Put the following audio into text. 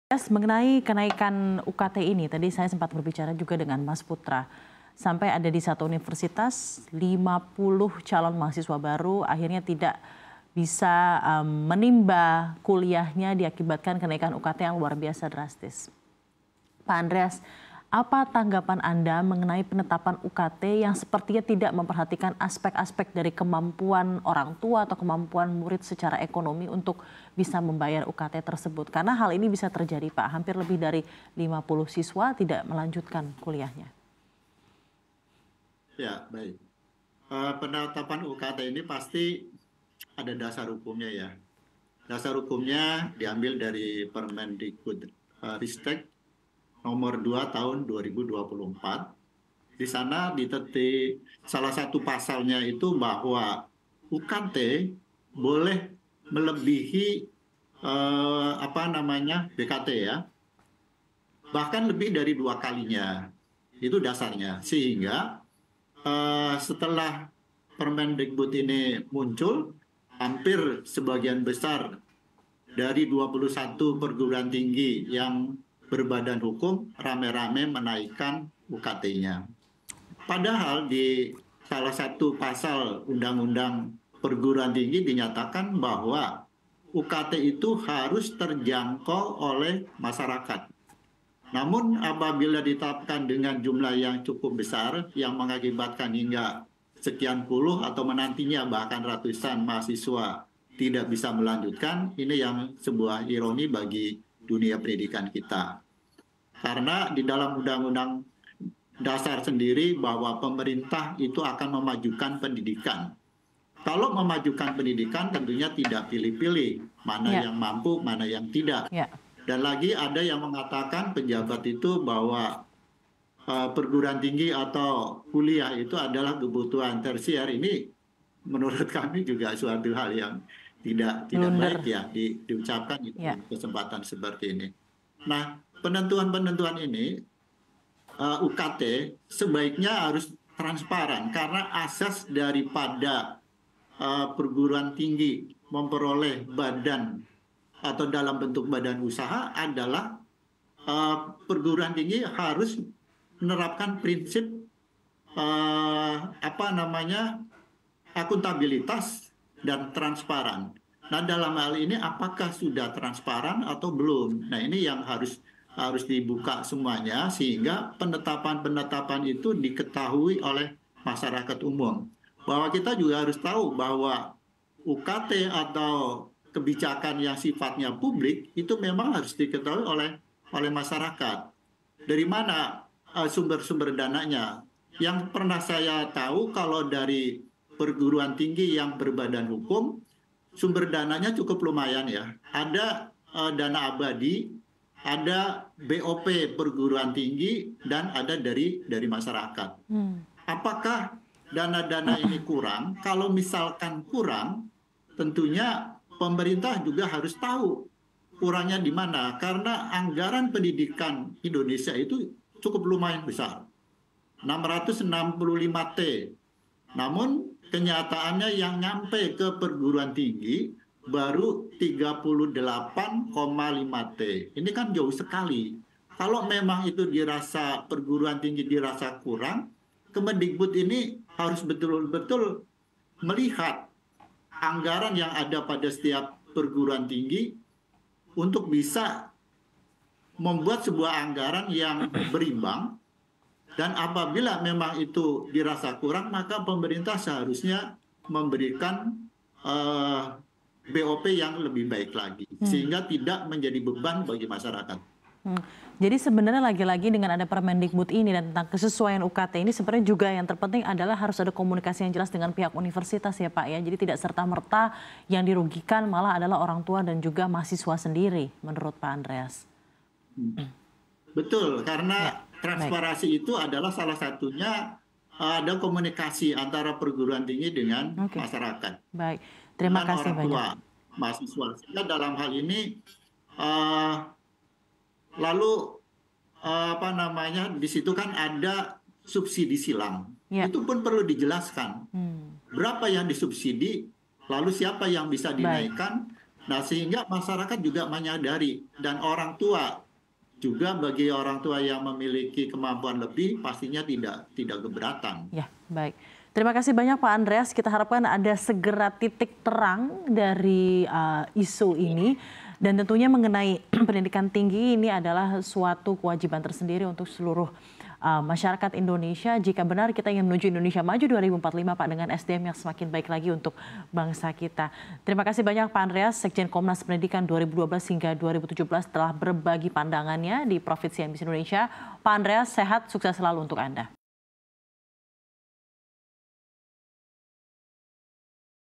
Yes, mengenai kenaikan UKT ini, tadi saya sempat berbicara juga dengan Mas Putra. Sampai ada di satu universitas, 50 calon mahasiswa baru akhirnya tidak bisa menimba kuliahnya diakibatkan kenaikan UKT yang luar biasa drastis. Pak Andreas, apa tanggapan Anda mengenai penetapan UKT yang sepertinya tidak memperhatikan aspek-aspek dari kemampuan orang tua atau kemampuan murid secara ekonomi untuk bisa membayar UKT tersebut? Karena hal ini bisa terjadi, Pak. Hampir lebih dari 50 siswa tidak melanjutkan kuliahnya. Ya, baik. Penetapan UKT ini pasti ada dasar hukumnya ya. Dasar hukumnya diambil dari Permendikbud Ristek nomor 2 tahun 2024. Di sana ditetik salah satu pasalnya itu bahwa UKT boleh melebihi BKT ya, bahkan lebih dari 2 kalinya. Itu dasarnya. Sehingga setelah Permendikbud ini muncul, hampir sebagian besar dari 21 perguruan tinggi yang berbadan hukum rame-rame menaikkan UKT-nya. Padahal di salah satu pasal Undang-Undang Perguruan Tinggi dinyatakan bahwa UKT itu harus terjangkau oleh masyarakat. Namun apabila ditetapkan dengan jumlah yang cukup besar yang mengakibatkan hingga sekian puluh atau menantinya bahkan ratusan mahasiswa tidak bisa melanjutkan, ini yang sebuah ironi bagi dunia pendidikan kita. Karena di dalam Undang-Undang Dasar sendiri bahwa pemerintah itu akan memajukan pendidikan. Kalau memajukan pendidikan tentunya tidak pilih-pilih mana yang mampu, mana yang tidak. Dan lagi ada yang mengatakan pejabat itu bahwa perguruan tinggi atau kuliah itu adalah kebutuhan tersier. Ini menurut kami juga suatu hal yang tidak baik ya diucapkan di kesempatan seperti ini. Nah, penentuan ini UKT sebaiknya harus transparan karena asas daripada perguruan tinggi memperoleh badan atau dalam bentuk badan usaha adalah perguruan tinggi harus menerapkan prinsip akuntabilitas dan transparan. Nah, dalam hal ini apakah sudah transparan atau belum? Nah, ini yang harus dibuka semuanya sehingga penetapan itu diketahui oleh masyarakat umum. Bahwa kita juga harus tahu bahwa UKT atau kebijakan yang sifatnya publik itu memang harus diketahui oleh masyarakat. Dari mana sumber-sumber dananya? Yang pernah saya tahu kalau dari perguruan tinggi yang berbadan hukum, sumber dananya cukup lumayan ya. Ada dana abadi, ada BOP perguruan tinggi, dan ada dari masyarakat. Apakah dana-dana ini kurang? Kalau misalkan kurang, tentunya pemerintah juga harus tahu kurangnya di mana. Karena anggaran pendidikan Indonesia itu cukup lumayan besar. 665 T. Namun kenyataannya yang nyampe ke perguruan tinggi baru 38,5 T. Ini kan jauh sekali. Kalau memang itu dirasa perguruan tinggi dirasa kurang, Kemendikbud ini harus betul-betul melihat anggaran yang ada pada setiap perguruan tinggi untuk bisa membuat sebuah anggaran yang berimbang. Dan apabila memang itu dirasa kurang, maka pemerintah seharusnya memberikan BOP yang lebih baik lagi, sehingga tidak menjadi beban bagi masyarakat. Jadi sebenarnya lagi-lagi dengan ada Permendikbud ini dan tentang kesesuaian UKT ini sebenarnya juga yang terpenting adalah harus ada komunikasi yang jelas dengan pihak universitas ya Pak ya. Jadi tidak serta-merta yang dirugikan malah adalah orang tua dan juga mahasiswa sendiri menurut Pak Andreas. Betul, karena transparansi itu adalah salah satunya ada komunikasi antara perguruan tinggi dengan masyarakat. Baik, terima kasih banyak. Orang tua, mahasiswa. Sehingga dalam hal ini lalu di situ kan ada subsidi silang. Itu pun perlu dijelaskan. Berapa yang disubsidi, lalu siapa yang bisa dinaikkan, Nah, sehingga masyarakat juga menyadari dan orang tua juga bagi orang tua yang memiliki kemampuan lebih pastinya tidak keberatan. Ya, baik. Terima kasih banyak Pak Andreas. Kita harapkan ada segera titik terang dari isu ini. Dan tentunya mengenai pendidikan tinggi ini adalah suatu kewajiban tersendiri untuk seluruh masyarakat Indonesia. Jika benar kita ingin menuju Indonesia Maju 2045 Pak, dengan SDM yang semakin baik lagi untuk bangsa kita. Terima kasih banyak Pak Andreas, Sekjen Komnas Pendidikan 2012 hingga 2017 telah berbagi pandangannya di Profit CNBC Indonesia. Pak Andreas, sehat, sukses selalu untuk Anda.